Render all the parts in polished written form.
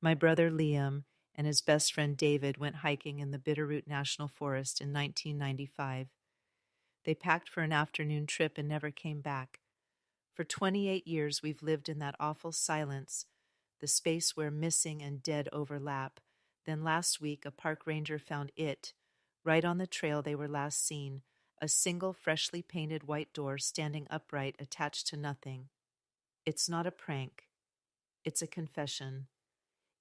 My brother Liam and his best friend David went hiking in the Bitterroot National Forest in 1995. They packed for an afternoon trip and never came back. For 28 years, we've lived in that awful silence, the space where missing and dead overlap. Then last week, a park ranger found it, right on the trail they were last seen, a single freshly painted white door standing upright, attached to nothing. It's not a prank. It's a confession.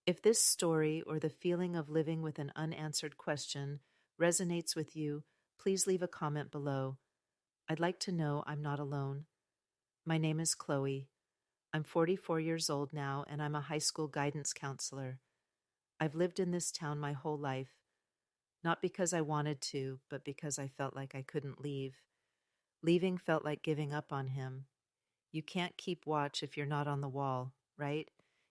If this story or the feeling of living with an unanswered question resonates with you, please leave a comment below. I'd like to know I'm not alone. My name is Chloe. I'm 44 years old now, and I'm a high school guidance counselor. I've lived in this town my whole life, not because I wanted to, but because I felt like I couldn't leave. Leaving felt like giving up on him. You can't keep watch if you're not on the wall, right?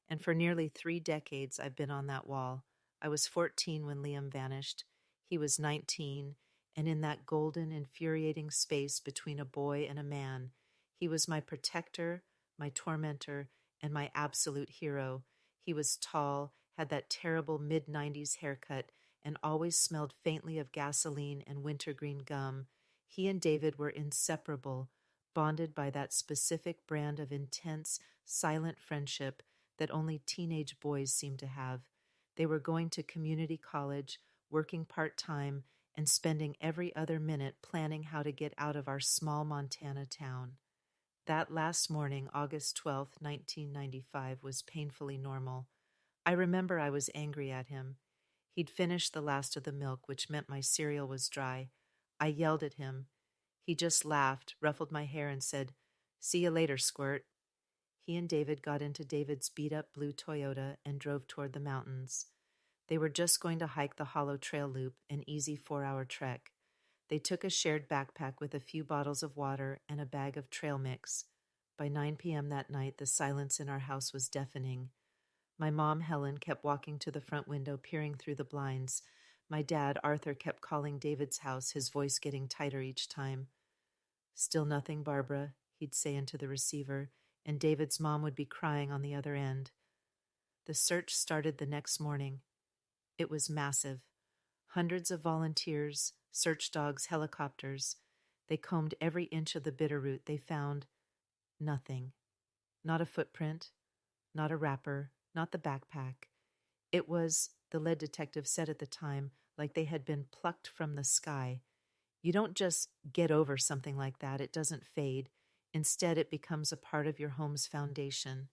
And for nearly 3 decades, I've been on that wall. I was 14 when Liam vanished. He was 19, and in that golden, infuriating space between a boy and a man, he was my protector, my tormentor, and my absolute hero. He was tall, had that terrible mid-90s haircut, and always smelled faintly of gasoline and wintergreen gum. He and David were inseparable, bonded by that specific brand of intense, silent friendship that only teenage boys seem to have. They were going to community college, working part-time, and spending every other minute planning how to get out of our small Montana town. That last morning, August 12th, 1995, was painfully normal. I remember I was angry at him. He'd finished the last of the milk, which meant my cereal was dry. I yelled at him. He just laughed, ruffled my hair, and said, "See you later, squirt." He and David got into David's beat-up blue Toyota and drove toward the mountains. They were just going to hike the Hollow Trail Loop, an easy 4-hour trek. They took a shared backpack with a few bottles of water and a bag of trail mix. By 9 p.m. that night, the silence in our house was deafening. My mom, Helen, kept walking to the front window, peering through the blinds. My dad, Arthur, kept calling David's house, his voice getting tighter each time. "Still nothing, Barbara," he'd say into the receiver, and David's mom would be crying on the other end. The search started the next morning. It was massive. Hundreds of volunteers, search dogs, helicopters. They combed every inch of the Bitterroot. They found nothing. Not a footprint, not a wrapper, not the backpack. It was, the lead detective said at the time, like they had been plucked from the sky. You don't just get over something like that. It doesn't fade. Instead, it becomes a part of your home's foundation.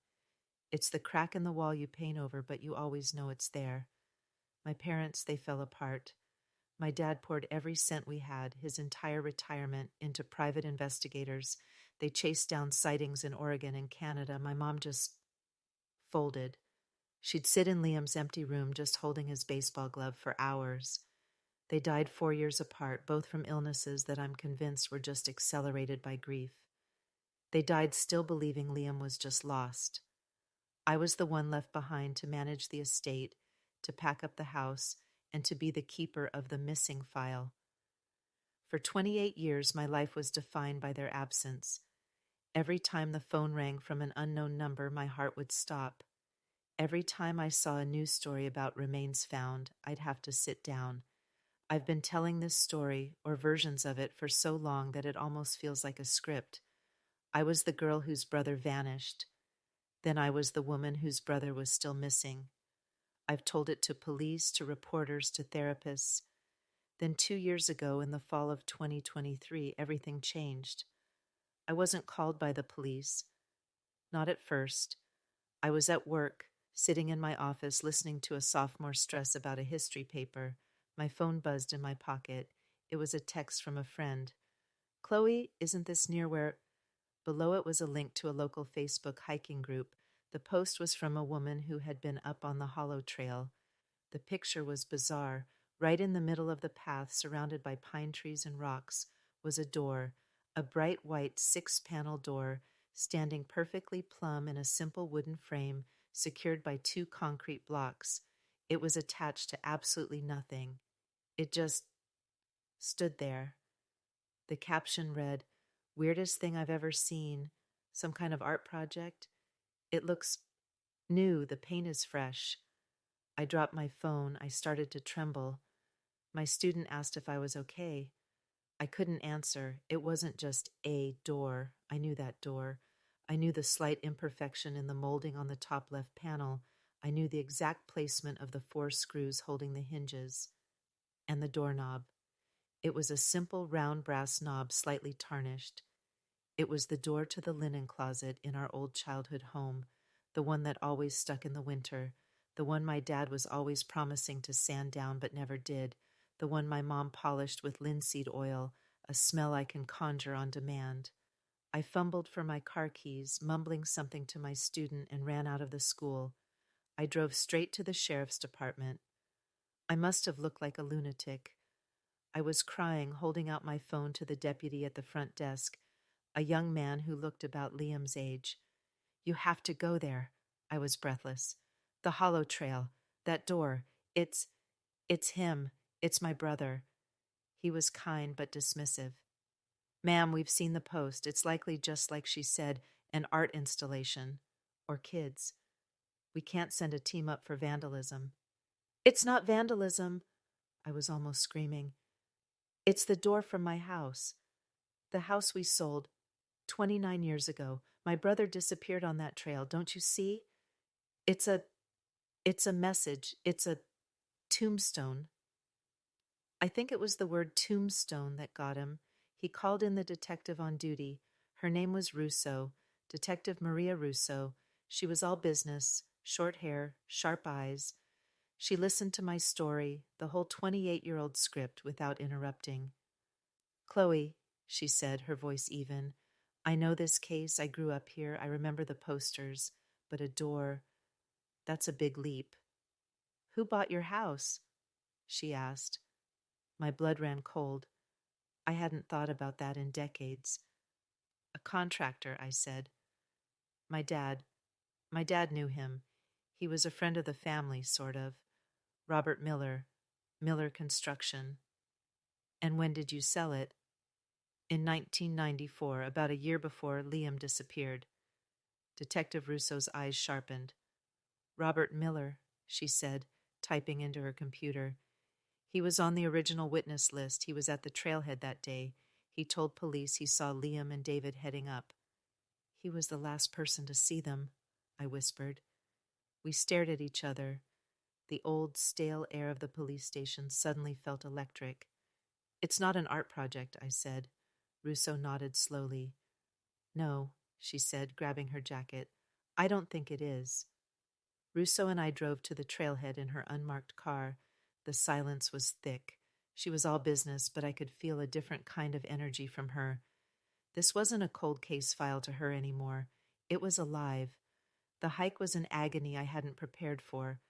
It's the crack in the wall you paint over, but you always know it's there. My parents, they fell apart. My dad poured every cent we had, his entire retirement, into private investigators. They chased down sightings in Oregon and Canada. My mom just folded. She'd sit in Liam's empty room just holding his baseball glove for hours. They died 4 years apart, both from illnesses that I'm convinced were just accelerated by grief. They died still believing Liam was just lost. I was the one left behind to manage the estate, to pack up the house, and to be the keeper of the missing file. For 28 years, my life was defined by their absence. Every time the phone rang from an unknown number, my heart would stop. Every time I saw a news story about remains found, I'd have to sit down. I've been telling this story, or versions of it, for so long that it almost feels like a script. I was the girl whose brother vanished. Then I was the woman whose brother was still missing. I've told it to police, to reporters, to therapists. Then 2 years ago, in the fall of 2023, everything changed. I wasn't called by the police. Not at first. I was at work, sitting in my office, listening to a sophomore stress about a history paper. My phone buzzed in my pocket. It was a text from a friend. "Chloe, isn't this near where—" Below it was a link to a local Facebook hiking group. The post was from a woman who had been up on the Hollow Trail. The picture was bizarre. Right in the middle of the path, surrounded by pine trees and rocks, was a door, a bright white 6-panel door, standing perfectly plumb in a simple wooden frame, secured by 2 concrete blocks. It was attached to absolutely nothing. It just stood there. The caption read, "Weirdest thing I've ever seen. Some kind of art project? It looks new. The paint is fresh." I dropped my phone. I started to tremble. My student asked if I was okay. I couldn't answer. It wasn't just a door. I knew that door. I knew the slight imperfection in the molding on the top left panel. I knew the exact placement of the 4 screws holding the hinges. And the doorknob. It was a simple round brass knob, slightly tarnished. It was the door to the linen closet in our old childhood home, the one that always stuck in the winter, the one my dad was always promising to sand down but never did, the one my mom polished with linseed oil, a smell I can conjure on demand. I fumbled for my car keys, mumbling something to my student, and ran out of the school. I drove straight to the sheriff's department. I must have looked like a lunatic. I was crying, holding out my phone to the deputy at the front desk, a young man who looked about Liam's age. You have to go there. I was breathless. The hollow trail. That door. It's him. It's my brother. He was kind but dismissive. Ma'am, we've seen the post. It's likely just like she said, an art installation. Or kids. We can't send a team up for vandalism. It's not vandalism. I was almost screaming. It's the door from my house. The house we sold 29 years ago. My brother disappeared on that trail. Don't you see? It's a message. It's a tombstone. I think it was the word tombstone that got him. He called in the detective on duty. Her name was Russo, Detective Maria Russo. She was all business, short hair, sharp eyes. She listened to my story, the whole 28-year-old script, without interrupting. Chloe, she said, her voice even, I know this case. I grew up here. I remember the posters. But a door, that's a big leap. Who bought your house? She asked. My blood ran cold. I hadn't thought about that in decades. A contractor, I said. My dad. My dad knew him. He was a friend of the family, sort of. Robert Miller. Miller Construction. And when did you sell it? In 1994, about a year before Liam disappeared. Detective Russo's eyes sharpened. Robert Miller, she said, typing into her computer. He was on the original witness list. He was at the trailhead that day. He told police he saw Liam and David heading up. He was the last person to see them, I whispered. We stared at each other. The old, stale air of the police station suddenly felt electric. It's not an art project, I said. Russo nodded slowly. No, she said, grabbing her jacket. I don't think it is. Russo and I drove to the trailhead in her unmarked car. The silence was thick. She was all business, but I could feel a different kind of energy from her. This wasn't a cold case file to her anymore. It was alive. The hike was an agony I hadn't prepared for.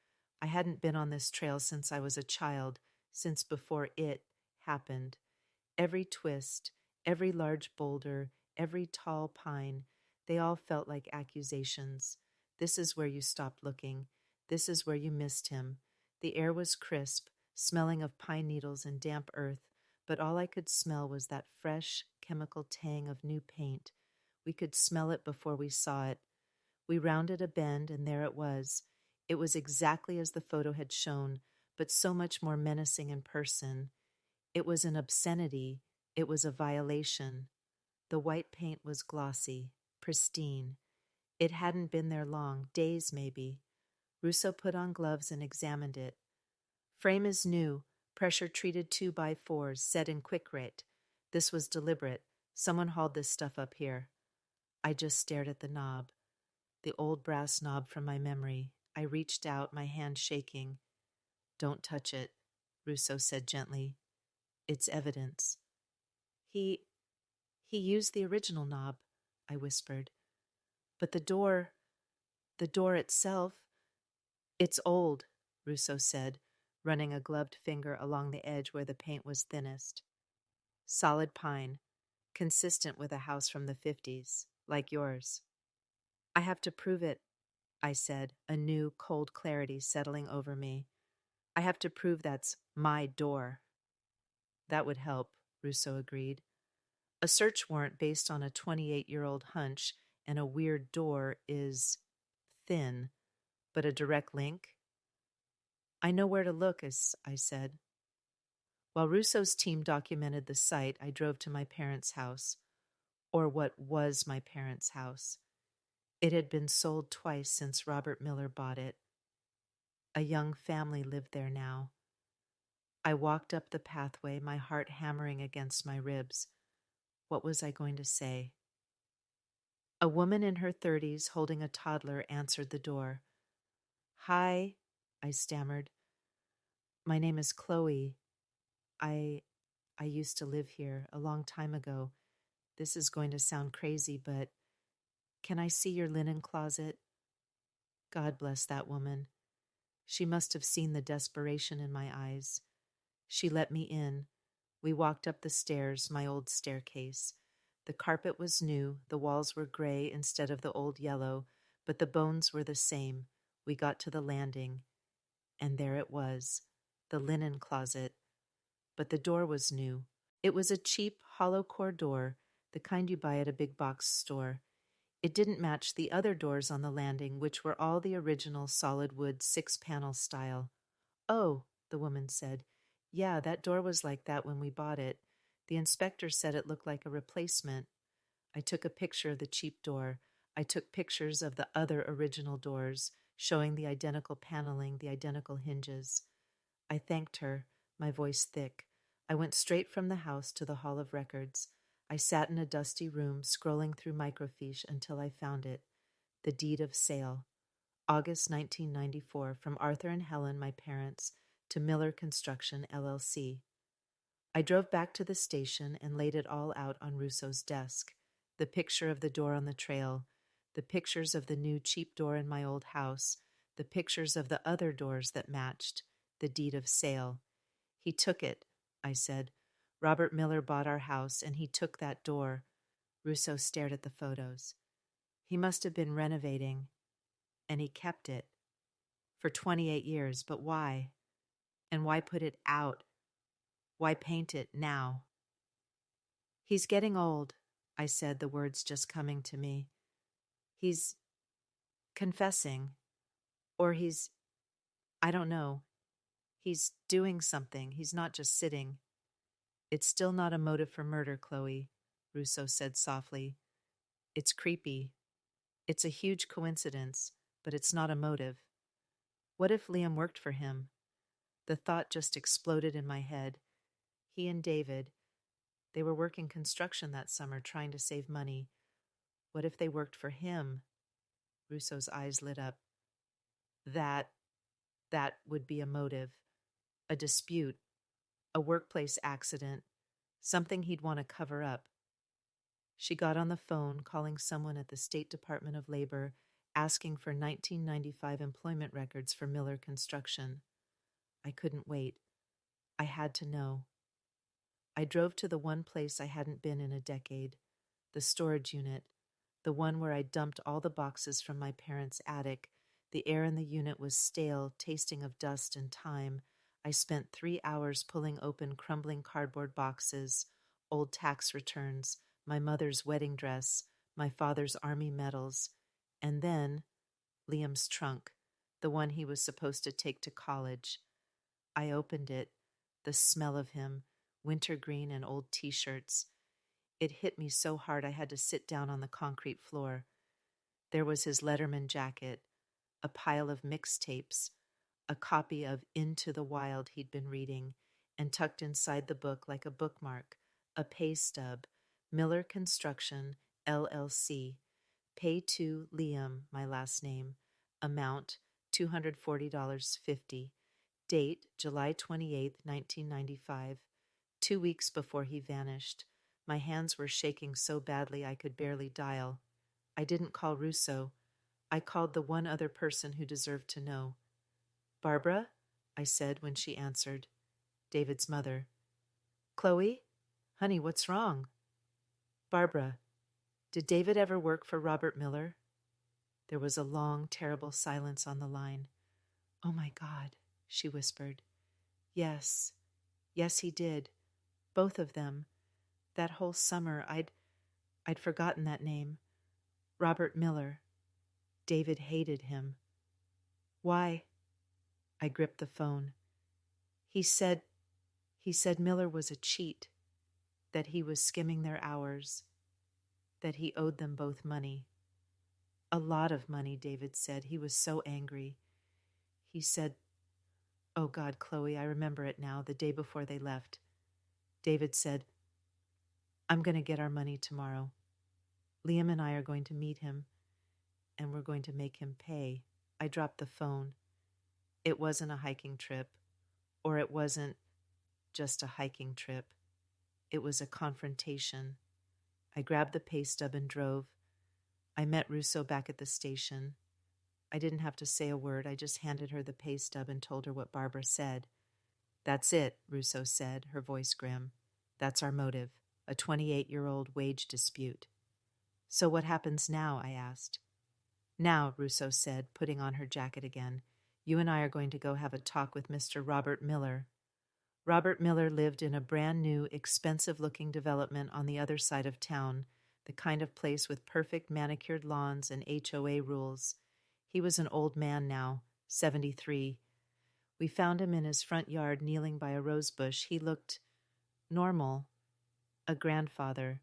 I hadn't been on this trail since I was a child, since before it happened. Every twist, every large boulder, every tall pine, they all felt like accusations. This is where you stopped looking. This is where you missed him. The air was crisp, smelling of pine needles and damp earth, but all I could smell was that fresh, chemical tang of new paint. We could smell it before we saw it. We rounded a bend, and there it was. It was exactly as the photo had shown, but so much more menacing in person. It was an obscenity. It was a violation. The white paint was glossy, pristine. It hadn't been there long, days maybe. Russo put on gloves and examined it. Frame is new, pressure-treated 2x4s, set in quick rate. This was deliberate. Someone hauled this stuff up here. I just stared at the knob, the old brass knob from my memory. I reached out, my hand shaking. Don't touch it, Russo said gently. It's evidence. He used the original knob, I whispered. But the door itself, it's old, Russo said, running a gloved finger along the edge where the paint was thinnest. Solid pine, consistent with a house from the 50s, like yours. I have to prove it, I said, a new, cold clarity settling over me. I have to prove that's my door. That would help, Russo agreed. A search warrant based on a 28-year-old hunch and a weird door is thin, but a direct link? I know where to look, as I said. While Russo's team documented the site, I drove to my parents' house, or what was my parents' house. It had been sold twice since Robert Miller bought it. A young family lived there now. I walked up the pathway, my heart hammering against my ribs. What was I going to say? A woman in her 30s holding a toddler answered the door. Hi, I stammered. My name is Chloe. I used to live here a long time ago. This is going to sound crazy, but can I see your linen closet? God bless that woman. She must have seen the desperation in my eyes. She let me in. We walked up the stairs, my old staircase. The carpet was new, the walls were gray instead of the old yellow, but the bones were the same. We got to the landing, and there it was, the linen closet. But the door was new. It was a cheap, hollow-core door, the kind you buy at a big box store. It didn't match the other doors on the landing, which were all the original solid wood 6-panel style. Oh, the woman said. Yeah, that door was like that when we bought it. The inspector said it looked like a replacement. I took a picture of the cheap door. I took pictures of the other original doors, showing the identical paneling, the identical hinges. I thanked her, my voice thick. I went straight from the house to the Hall of Records. I sat in a dusty room, scrolling through microfiche until I found it. The deed of sale. August 1994, from Arthur and Helen, my parents, to Miller Construction, LLC. I drove back to the station and laid it all out on Russo's desk. The picture of the door on the trail, the pictures of the new cheap door in my old house, the pictures of the other doors that matched, the deed of sale. He took it, I said. Robert Miller bought our house, and he took that door. Russo stared at the photos. He must have been renovating, and he kept it. For 28 years, but why? And why put it out? Why paint it now? He's getting old, I said, the words just coming to me. He's confessing, or I don't know. He's doing something. He's not just sitting. It's still not a motive for murder, Chloe, Russo said softly. It's creepy. It's a huge coincidence, but it's not a motive. What if Liam worked for him? The thought just exploded in my head. He and David, they were working construction that summer, trying to save money. What if they worked for him? Russo's eyes lit up. That would be a motive. A dispute. A workplace accident. Something he'd want to cover up. She got on the phone, calling someone at the State Department of Labor, asking for 1995 employment records for Miller Construction. I couldn't wait. I had to know. I drove to the one place I hadn't been in a decade, the storage unit, the one where I dumped all the boxes from my parents' attic. The air in the unit was stale, tasting of dust and time. I spent 3 hours pulling open crumbling cardboard boxes, old tax returns, my mother's wedding dress, my father's army medals, and then Liam's trunk, the one he was supposed to take to college. I opened it, the smell of him, wintergreen and old t-shirts. It hit me so hard I had to sit down on the concrete floor. There was his Letterman jacket, a pile of mixtapes, a copy of Into the Wild he'd been reading, and tucked inside the book like a bookmark, a pay stub, Miller Construction, LLC. Pay to Liam, my last name. Amount, $240.50. Date, July 28, 1995. 2 weeks before he vanished. My hands were shaking so badly I could barely dial. I didn't call Russo. I called the one other person who deserved to know. Barbara? I said when she answered. David's mother. Chloe? Honey, what's wrong? Barbara. Did David ever work for Robert Miller? There was a long, terrible silence on the line. Oh my God, she whispered. Yes. Yes, he did. Both of them. That whole summer, I'd forgotten that name. Robert Miller. David hated him. Why? I gripped the phone. He said Miller was a cheat, that he was skimming their hours, that he owed them both money. A lot of money, David said. He was so angry. He said, oh God, Chloe, I remember it now, the day before they left. David said, I'm going to get our money tomorrow. Liam and I are going to meet him, and we're going to make him pay. I dropped the phone. It wasn't a hiking trip, or it wasn't just a hiking trip. It was a confrontation. I grabbed the pay stub and drove. I met Russo back at the station. I didn't have to say a word. I just handed her the pay stub and told her what Barbara said. That's it, Russo said, her voice grim. That's our motive, a 28-year-old wage dispute. So what happens now? I asked. Now, Russo said, putting on her jacket again, you and I are going to go have a talk with Mr. Robert Miller. Robert Miller lived in a brand new, expensive-looking development on the other side of town, the kind of place with perfect manicured lawns and HOA rules. He was an old man now, 73. We found him in his front yard kneeling by a rose bush. He looked normal, a grandfather.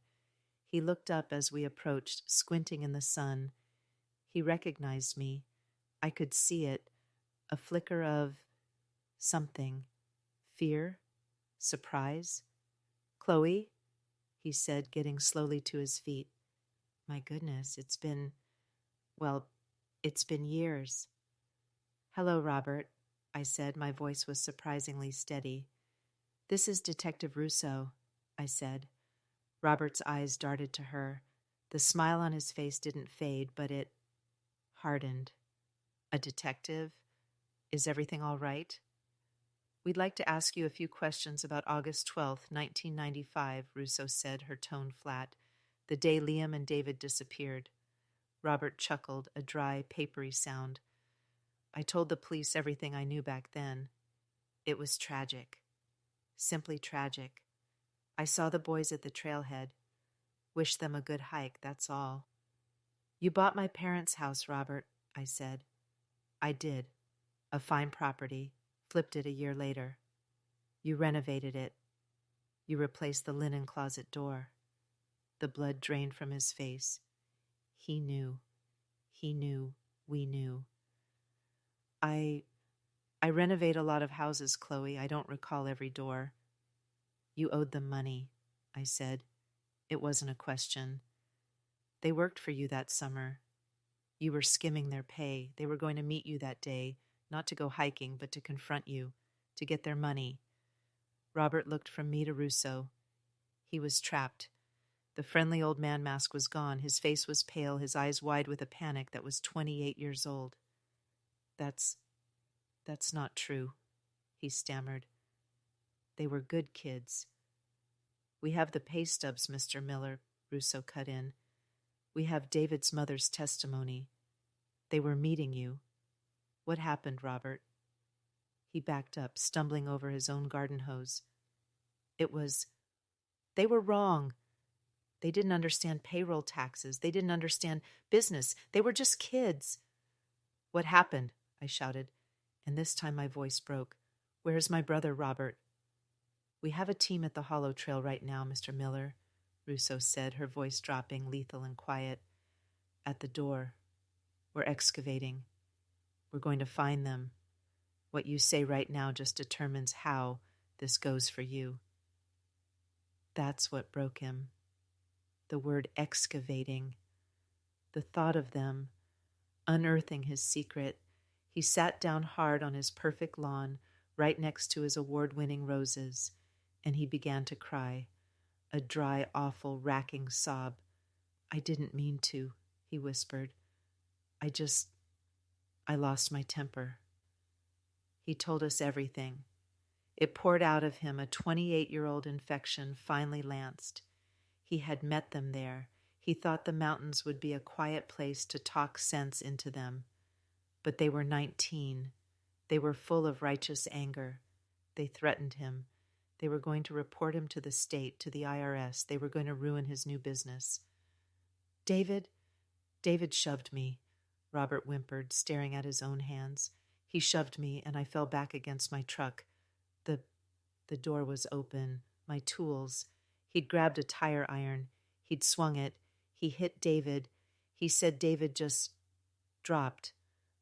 He looked up as we approached, squinting in the sun. He recognized me. I could see it, a flicker of something. Fear? Surprise? Chloe? He said, getting slowly to his feet. My goodness, it's been years. Hello, Robert, I said. My voice was surprisingly steady. This is Detective Russo, I said. Robert's eyes darted to her. The smile on his face didn't fade, but it hardened. A detective? Is everything all right? We'd like to ask you a few questions about August 12th, 1995, Russo said, her tone flat, the day Liam and David disappeared. Robert chuckled, a dry, papery sound. I told the police everything I knew back then. It was tragic. Simply tragic. I saw the boys at the trailhead. Wished them a good hike, that's all. You bought my parents' house, Robert, I said. I did. A fine property. Flipped it a year later. You renovated it. You replaced the linen closet door. The blood drained from his face. He knew. He knew. We knew. I renovate a lot of houses, Chloe. I don't recall every door. You owed them money, I said. It wasn't a question. They worked for you that summer. You were skimming their pay. They were going to meet you that day, not to go hiking, but to confront you, to get their money. Robert looked from me to Russo. He was trapped. The friendly old man mask was gone. His face was pale, his eyes wide with a panic that was 28 years old. That's not true, he stammered. They were good kids. We have the pay stubs, Mr. Miller, Russo cut in. We have David's mother's testimony. They were meeting you. What happened, Robert? He backed up, stumbling over his own garden hose. They were wrong. They didn't understand payroll taxes. They didn't understand business. They were just kids. What happened? I shouted, and this time my voice broke. Where's my brother, Robert? We have a team at the Hollow Trail right now, Mr. Miller, Russo said, her voice dropping, lethal and quiet. At the door. We're excavating. We're going to find them. What you say right now just determines how this goes for you. That's what broke him. The word excavating. The thought of them, unearthing his secret. He sat down hard on his perfect lawn, right next to his award-winning roses, and he began to cry, a dry, awful, racking sob. I didn't mean to, he whispered. I lost my temper. He told us everything. It poured out of him. A 28-year-old infection finally lanced. He had met them there. He thought the mountains would be a quiet place to talk sense into them. But they were 19. They were full of righteous anger. They threatened him. They were going to report him to the state, to the IRS. They were going to ruin his new business. David shoved me, Robert whimpered, staring at his own hands. He shoved me, and I fell back against my truck. The, the door was open. My tools. He'd grabbed a tire iron. He'd swung it. He hit David. He said David just dropped.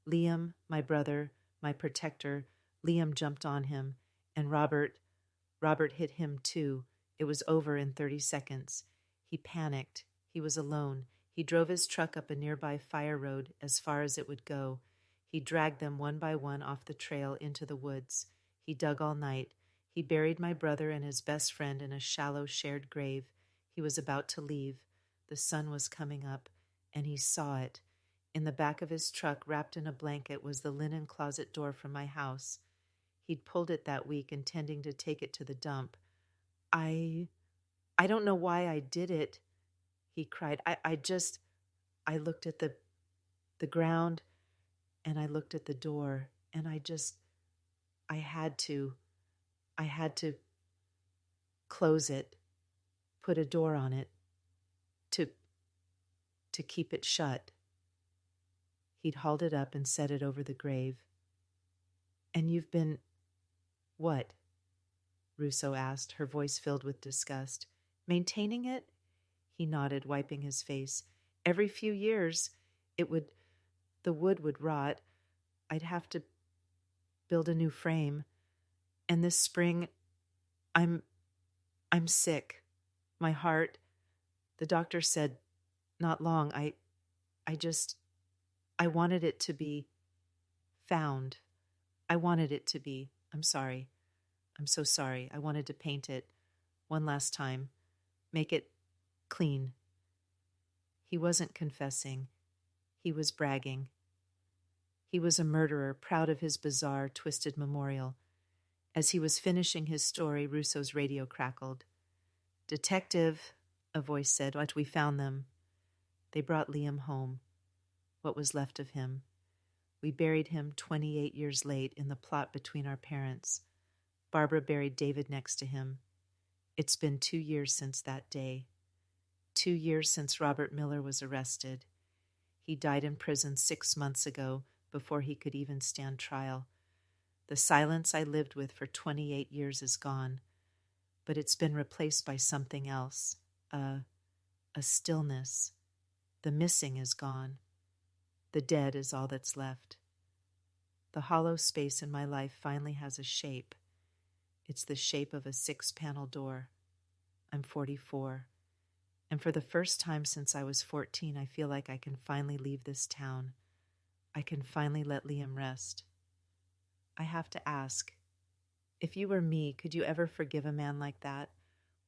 Liam, my brother, my protector, Liam jumped on him, and Robert hit him too. It was over in 30 seconds. He panicked. He was alone. He drove his truck up a nearby fire road as far as it would go. He dragged them one by one off the trail into the woods. He dug all night. He buried my brother and his best friend in a shallow shared grave. He was about to leave. The sun was coming up, and he saw it. In the back of his truck, wrapped in a blanket, was the linen closet door from my house. He'd pulled it that week, intending to take it to the dump. I don't know why I did it, he cried. I looked at the ground, and I looked at the door, and I had to close it, put a door on it, to keep it shut. He'd hauled it up and set it over the grave. And you've been, what? Russo asked, her voice filled with disgust. Maintaining it? He nodded, wiping his face. Every few years, the wood would rot. I'd have to build a new frame. And this spring, I'm sick. My heart, the doctor said, not long. I wanted it to be found. I wanted it to be. I'm sorry. I'm so sorry. I wanted to paint it one last time. Make it clean. He wasn't confessing. He was bragging. He was a murderer, proud of his bizarre, twisted memorial. As he was finishing his story, Russo's radio crackled. Detective, a voice said, "What, we found them." They brought Liam home. What was left of him. We buried him 28 years late in the plot between our parents. Barbara buried David next to him. It's been 2 years since that day. 2 years since Robert Miller was arrested. He died in prison 6 months ago, before he could even stand trial. The silence I lived with for 28 years is gone, but it's been replaced by something else, a stillness. The missing is gone. The dead is all that's left. The hollow space in my life finally has a shape. It's the shape of a 6-panel door. I'm 44, and for the first time since I was 14, I feel like I can finally leave this town. I can finally let Liam rest. I have to ask, if you were me, could you ever forgive a man like that?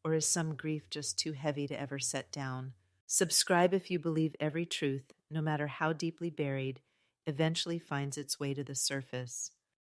Or is some grief just too heavy to ever set down? Subscribe if you believe every truth, no matter how deeply buried, eventually finds its way to the surface.